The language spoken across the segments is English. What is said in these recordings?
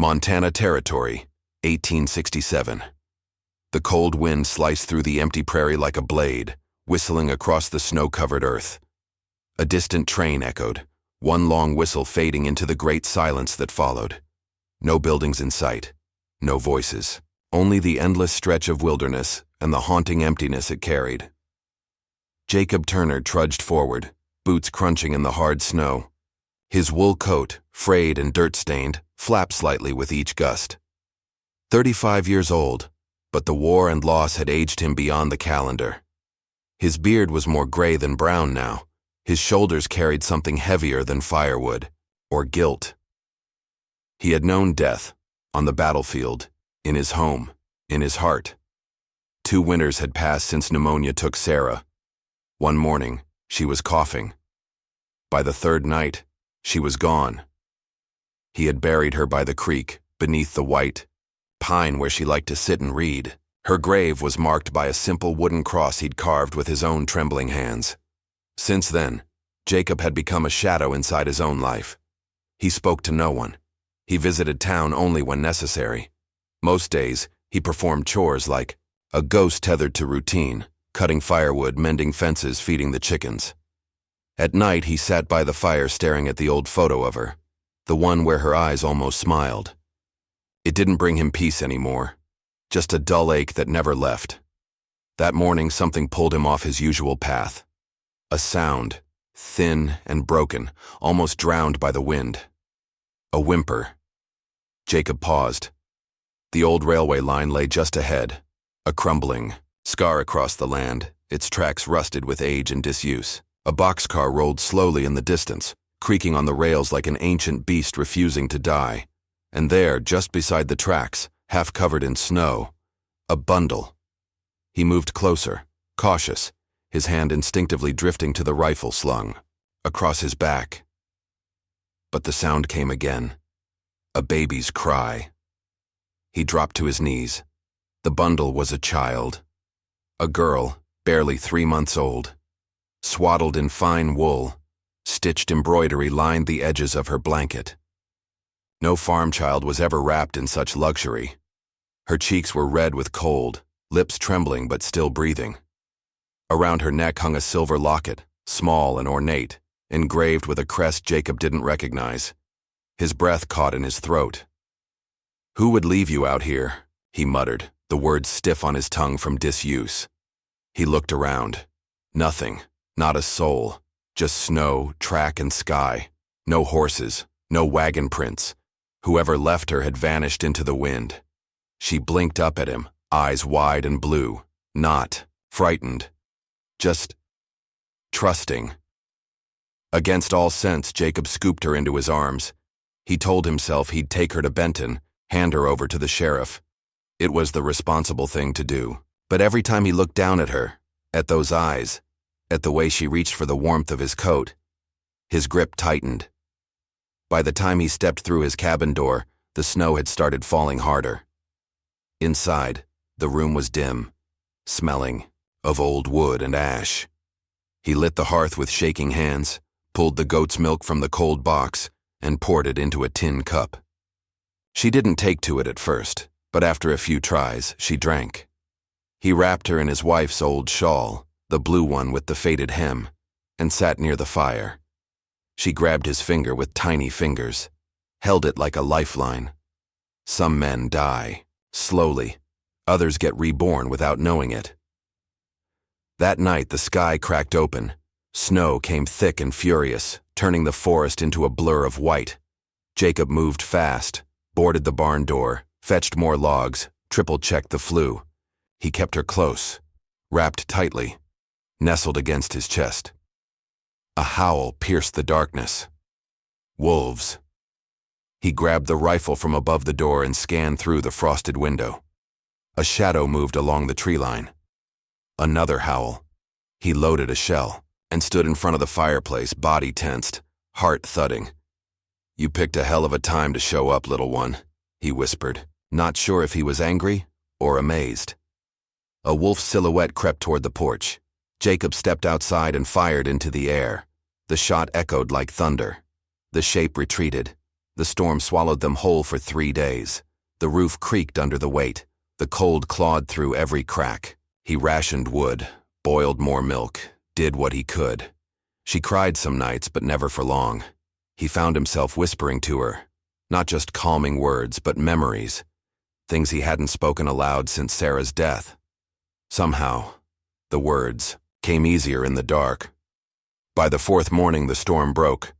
Montana Territory, 1867. The cold wind sliced through the empty prairie like a blade, whistling across the snow-covered earth. A distant train echoed, one long whistle fading into the great silence that followed. No buildings in sight, no voices, only the endless stretch of wilderness and the haunting emptiness it carried. Jacob Turner trudged forward, boots crunching in the hard snow. His wool coat, frayed and dirt-stained, flapped slightly with each gust. 35 years old, but the war and loss had aged him beyond the calendar. His beard was more gray than brown now. His shoulders carried something heavier than firewood, or guilt. He had known death, on the battlefield, in his home, in his heart. 2 winters had passed since pneumonia took Sarah. One morning, she was coughing. By the 3rd night, she was gone. He had buried her by the creek, beneath the white pine where she liked to sit and read. Her grave was marked by a simple wooden cross he'd carved with his own trembling hands. Since then, Jacob had become a shadow inside his own life. He spoke to no one. He visited town only when necessary. Most days, he performed chores like a ghost tethered to routine, cutting firewood, mending fences, feeding the chickens. At night, he sat by the fire staring at the old photo of her, the one where her eyes almost smiled. It didn't bring him peace anymore, just a dull ache that never left. That morning, something pulled him off his usual path. A sound, thin and broken, almost drowned by the wind. A whimper. Jacob paused. The old railway line lay just ahead, a crumbling scar across the land, its tracks rusted with age and disuse. A boxcar rolled slowly in the distance, creaking on the rails like an ancient beast refusing to die. And there, just beside the tracks, half covered in snow, a bundle. He moved closer, cautious, his hand instinctively drifting to the rifle slung across his back. But the sound came again, a baby's cry. He dropped to his knees. The bundle was a child, a girl, barely 3 months old. Swaddled in fine wool, stitched embroidery lined the edges of her blanket. No farm child was ever wrapped in such luxury. Her cheeks were red with cold, lips trembling but still breathing. Around her neck hung a silver locket, small and ornate, engraved with a crest Jacob didn't recognize. His breath caught in his throat. "Who would leave you out here?" he muttered, the words stiff on his tongue from disuse. He looked around. Nothing, not a soul, just snow, track, and sky. No horses, no wagon prints. Whoever left her had vanished into the wind. She blinked up at him, eyes wide and blue, not frightened, just trusting. Against all sense, Jacob scooped her into his arms. He told himself he'd take her to Benton, hand her over to the sheriff. It was the responsible thing to do. But every time he looked down at her, at those eyes, at the way she reached for the warmth of his coat, his grip tightened. By the time he stepped through his cabin door, the snow had started falling harder. Inside, the room was dim, smelling of old wood and ash. He lit the hearth with shaking hands, pulled the goat's milk from the cold box, and poured it into a tin cup. She didn't take to it at first, but after a few tries, she drank. He wrapped her in his wife's old shawl, the blue one with the faded hem, and sat near the fire. She grabbed his finger with tiny fingers, held it like a lifeline. Some men die, slowly. Others get reborn without knowing it. That night, the sky cracked open. Snow came thick and furious, turning the forest into a blur of white. Jacob moved fast, boarded the barn door, fetched more logs, triple-checked the flue. He kept her close, wrapped tightly, nestled against his chest. A howl pierced the darkness. Wolves. He grabbed the rifle from above the door and scanned through the frosted window. A shadow moved along the tree line. Another howl. He loaded a shell and stood in front of the fireplace, body tensed, heart thudding. "You picked a hell of a time to show up, little one," he whispered, not sure if he was angry or amazed. A wolf silhouette crept toward the porch. Jacob stepped outside and fired into the air. The shot echoed like thunder. The shape retreated. The The storm swallowed them whole for 3 days. The roof creaked under the weight. The cold clawed through every crack. He rationed wood, boiled more milk, did what he could. She cried some nights, but never for long. He found himself whispering to her, not just calming words, but memories, things he hadn't spoken aloud since Sarah's death. Somehow, the words came easier in the dark. By the 4th morning, the storm broke.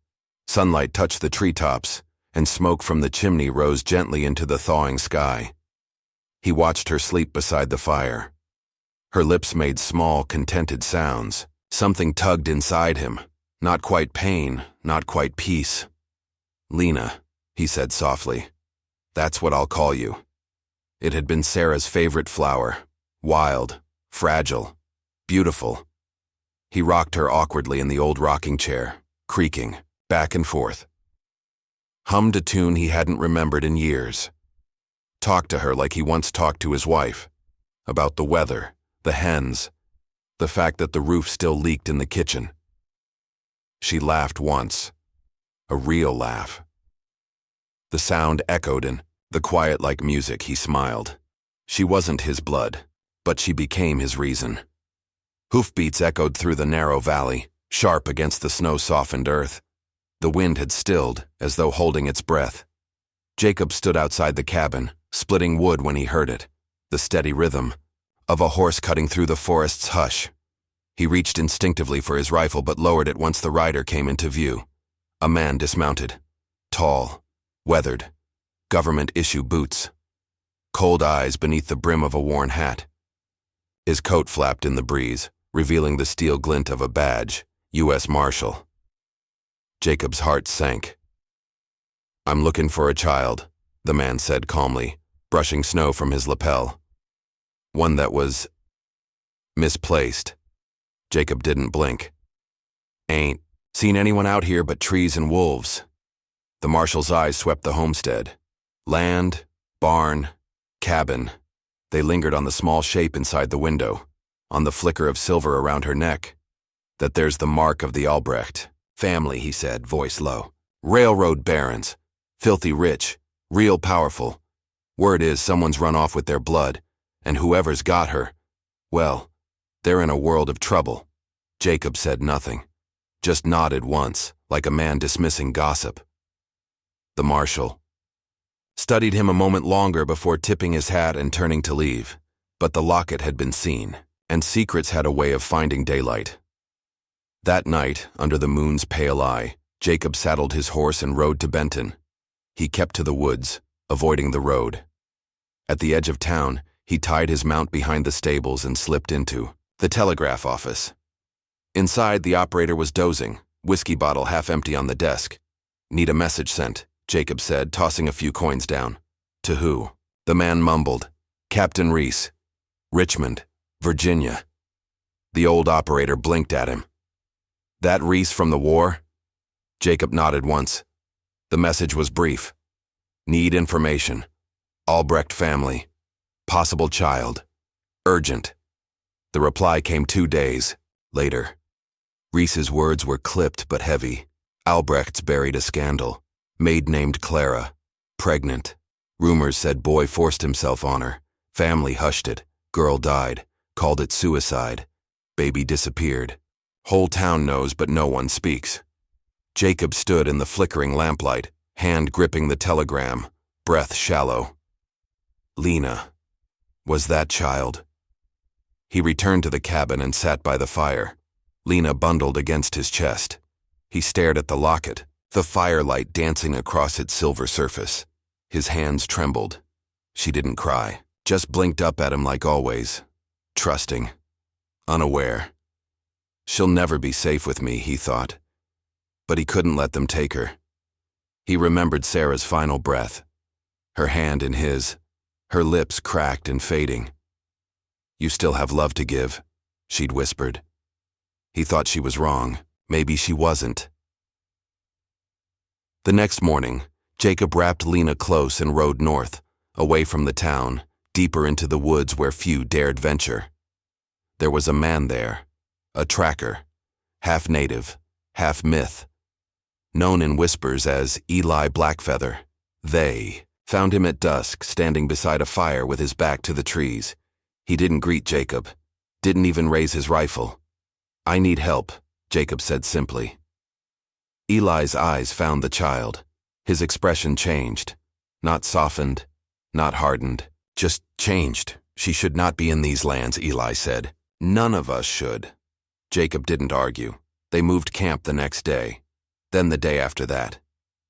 Sunlight touched the treetops, and smoke from the chimney rose gently into the thawing sky. He watched her sleep beside the fire. Her lips made small, contented sounds. Something tugged inside him. Not quite pain, not quite peace. "Lena," he said softly. "That's what I'll call you." It had been Sarah's favorite flower. Wild, fragile, beautiful. He rocked her awkwardly in the old rocking chair, creaking, back and forth. Hummed a tune he hadn't remembered in years. Talked to her like he once talked to his wife. About the weather, the hens, the fact that the roof still leaked in the kitchen. She laughed once. A real laugh. The sound echoed in the quiet like music. He smiled. She wasn't his blood, but she became his reason. Hoofbeats echoed through the narrow valley, sharp against the snow-softened earth. The wind had stilled, as though holding its breath. Jacob stood outside the cabin, splitting wood when he heard it, the steady rhythm of a horse cutting through the forest's hush. He reached instinctively for his rifle but lowered it once the rider came into view. A man dismounted. Tall, weathered, government-issue boots. Cold eyes beneath the brim of a worn hat. His coat flapped in the breeze, revealing the steel glint of a badge, U.S. Marshal. Jacob's heart sank. "I'm looking for a child," the man said calmly, brushing snow from his lapel. One that was misplaced. Jacob didn't blink. "Ain't seen anyone out here but trees and wolves." The marshal's eyes swept the homestead. Land, barn, cabin. They lingered on the small shape inside the window, on the flicker of silver around her neck. "That there's the mark of the Albrecht family," he said, voice low. "Railroad barons. Filthy rich. Real powerful. Word is someone's run off with their blood, and whoever's got her, well, they're in a world of trouble." Jacob said nothing, just nodded once, like a man dismissing gossip. The marshal studied him a moment longer before tipping his hat and turning to leave. But the locket had been seen, and secrets had a way of finding daylight. That night, under the moon's pale eye, Jacob saddled his horse and rode to Benton. He kept to the woods, avoiding the road. At the edge of town, he tied his mount behind the stables and slipped into the telegraph office. Inside, the operator was dozing, whiskey bottle half empty on the desk. "Need a message sent," Jacob said, tossing a few coins down. "To who?" The man mumbled. "Captain Reese. Richmond, Virginia." The old operator blinked at him. "That Reese from the war?" Jacob nodded once. The message was brief. "Need information. Albrecht family. Possible child. Urgent." The reply came 2 days later. Reese's words were clipped but heavy. "Albrecht's buried a scandal. Maid named Clara. Pregnant. Rumors said boy forced himself on her. Family hushed it. Girl died. Called it suicide. Baby disappeared. Whole town knows but no one speaks." Jacob stood in the flickering lamplight, hand gripping the telegram, breath shallow. Lena. Was that child? He returned to the cabin and sat by the fire. Lena bundled against his chest. He stared at the locket, the firelight dancing across its silver surface. His hands trembled. She didn't cry, just blinked up at him like always, trusting, unaware. She'll never be safe with me, he thought. But he couldn't let them take her. He remembered Sarah's final breath, her hand in his, her lips cracked and fading. "You still have love to give," she'd whispered. He thought she was wrong. Maybe she wasn't. The next morning, Jacob wrapped Lena close and rode north, away from the town, deeper into the woods where few dared venture. There was a man there, a tracker, half native, half myth. known in whispers as Eli Blackfeather. They found him at dusk, standing beside a fire with his back to the trees. He didn't greet Jacob, didn't even raise his rifle. "I need help," Jacob said simply. Eli's eyes found the child. His expression changed. Not softened, not hardened, just changed. "She should not be in these lands," Eli said. "None of us should." Jacob didn't argue. They moved camp the next day, then the day after that.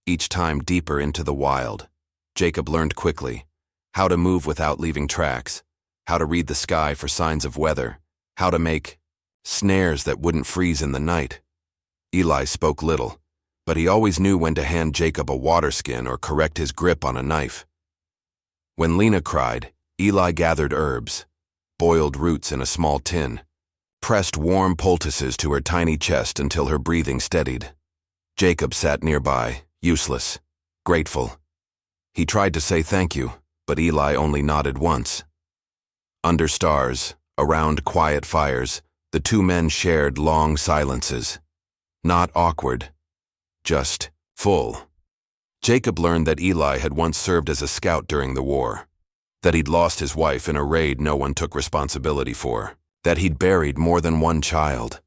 Each time deeper into the wild. Jacob learned quickly how to move without leaving tracks, how to read the sky for signs of weather, how to make snares that wouldn't freeze in the night. Eli spoke little, but he always knew when to hand Jacob a water skin or correct his grip on a knife. When Lena cried, Eli gathered herbs, boiled roots in a small tin, pressed warm poultices to her tiny chest until her breathing steadied. Jacob sat nearby, useless, grateful. He tried to say thank you, but Eli only nodded once. Under stars, around quiet fires, the two men shared long silences. Not awkward, just full. Jacob learned that Eli had once served as a scout during the war, that he'd lost his wife in a raid no one took responsibility for, that he'd buried more than one child.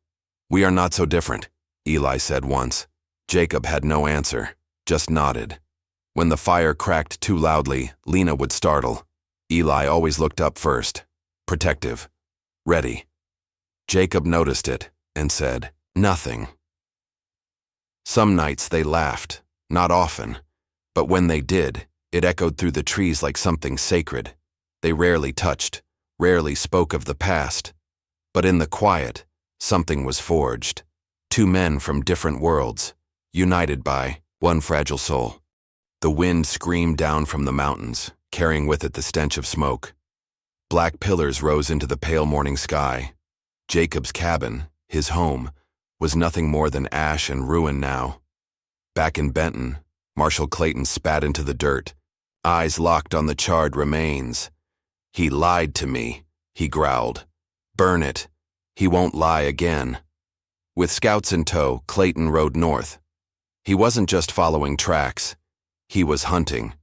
"We are not so different," Eli said once. Jacob had no answer, just nodded. When the fire cracked too loudly, Lena would startle. Eli always looked up first, protective, ready. Jacob noticed it and said, "Nothing." Some nights they laughed, not often, but when they did, it echoed through the trees like something sacred. They rarely touched, rarely spoke of the past, but in the quiet, something was forged. Two men from different worlds, united by one fragile soul. The wind screamed down from the mountains, carrying with it the stench of smoke. Black pillars rose into the pale morning sky. Jacob's cabin, his home, was nothing more than ash and ruin now. Back in Benton, Marshal Clayton spat into the dirt, eyes locked on the charred remains. "He lied to me," he growled. "Burn it. He won't lie again." With scouts in tow, Clayton rode north. He wasn't just following tracks. He was hunting.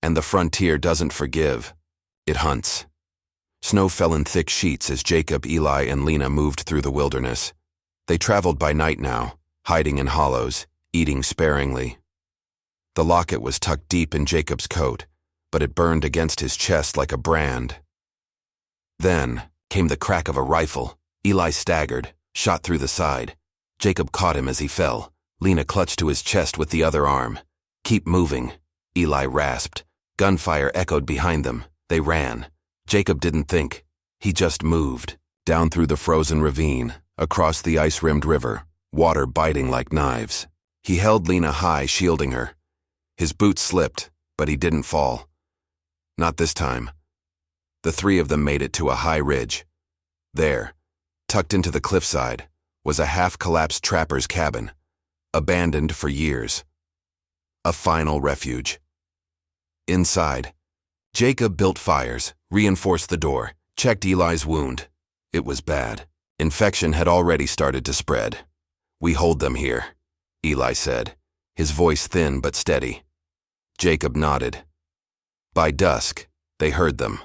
And the frontier doesn't forgive. It hunts. Snow fell in thick sheets as Jacob, Eli, and Lena moved through the wilderness. They traveled by night now, hiding in hollows, eating sparingly. The locket was tucked deep in Jacob's coat, but it burned against his chest like a brand. Then came the crack of a rifle. Eli staggered, shot through the side. Jacob caught him as he fell. Lena clutched to his chest with the other arm. "Keep moving," Eli rasped. Gunfire echoed behind them. They ran. Jacob didn't think. He just moved, down through the frozen ravine, across the ice-rimmed river, water biting like knives. He held Lena high, shielding her. His boots slipped, but he didn't fall. Not this time. The three of them made it to a high ridge. There, tucked into the cliffside, was a half-collapsed trapper's cabin, abandoned for years. A final refuge. Inside, Jacob built fires, reinforced the door, checked Eli's wound. It was bad. Infection had already started to spread. "We hold them here," Eli said, his voice thin but steady. Jacob nodded. By dusk, they heard them.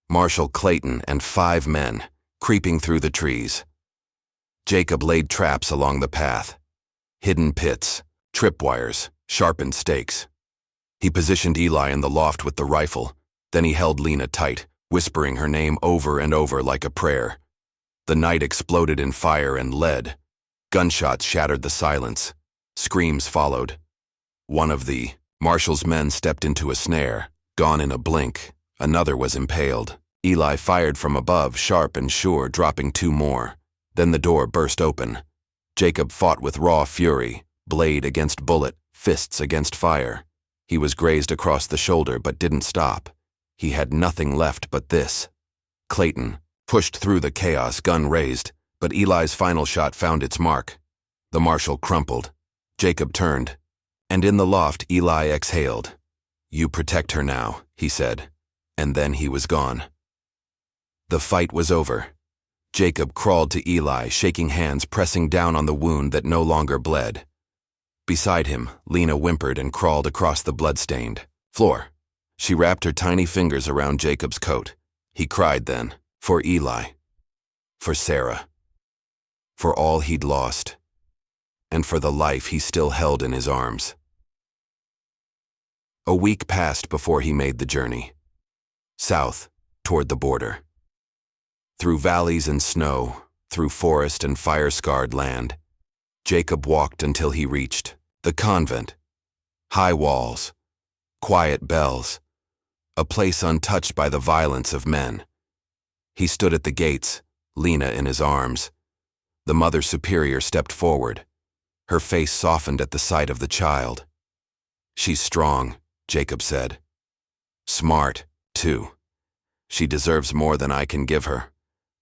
Marshal Clayton and 5 men, creeping through the trees. Jacob laid traps along the path. Hidden pits, tripwires, sharpened stakes. He positioned Eli in the loft with the rifle, then he held Lena tight, whispering her name over and over like a prayer. The night exploded in fire and lead. Gunshots shattered the silence. Screams followed. One of the Marshal's men stepped into a snare, gone in a blink. Another was impaled. Eli fired from above, sharp and sure, dropping 2 more. Then the door burst open. Jacob fought with raw fury, blade against bullet, fists against fire. He was grazed across the shoulder but didn't stop. He had nothing left but this. Clayton pushed through the chaos, gun raised, but Eli's final shot found its mark. The Marshal crumpled. Jacob turned, and in the loft Eli exhaled. "You protect her now," he said, and then he was gone. The fight was over. Jacob crawled to Eli, shaking hands, pressing down on the wound that no longer bled. Beside him, Lena whimpered and crawled across the blood-stained floor. She wrapped her tiny fingers around Jacob's coat. He cried then, for Eli, for Sarah, for all he'd lost, and for the life he still held in his arms. A week passed before he made the journey. South, toward the border. Through valleys and snow, through forest and fire-scarred land, Jacob walked until he reached the convent. High walls, quiet bells, a place untouched by the violence of men. He stood at the gates, Lena in his arms. The Mother Superior stepped forward. Her face softened at the sight of the child. "She's strong," Jacob said. "Smart, too. She deserves more than I can give her."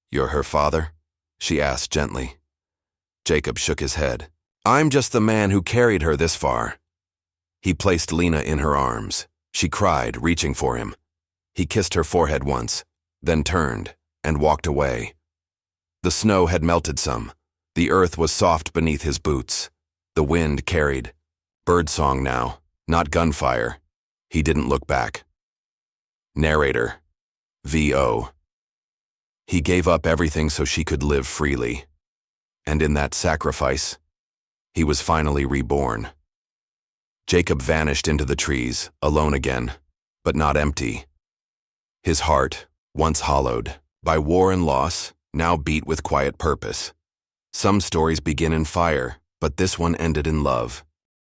"You're her father?" she asked gently. Jacob shook his head. "I'm just the man who carried her this far." He placed Lena in her arms. She cried, reaching for him. He kissed her forehead once, then turned and walked away. The snow had melted some. The earth was soft beneath his boots. The wind carried. Birdsong now, not gunfire. He didn't look back. Narrator, V.O. He gave up everything so she could live freely. And in that sacrifice, he was finally reborn. Jacob vanished into the trees, alone again, but not empty. His heart, once hollowed by war and loss, now beat with quiet purpose. Some stories begin in fire, but this one ended in love.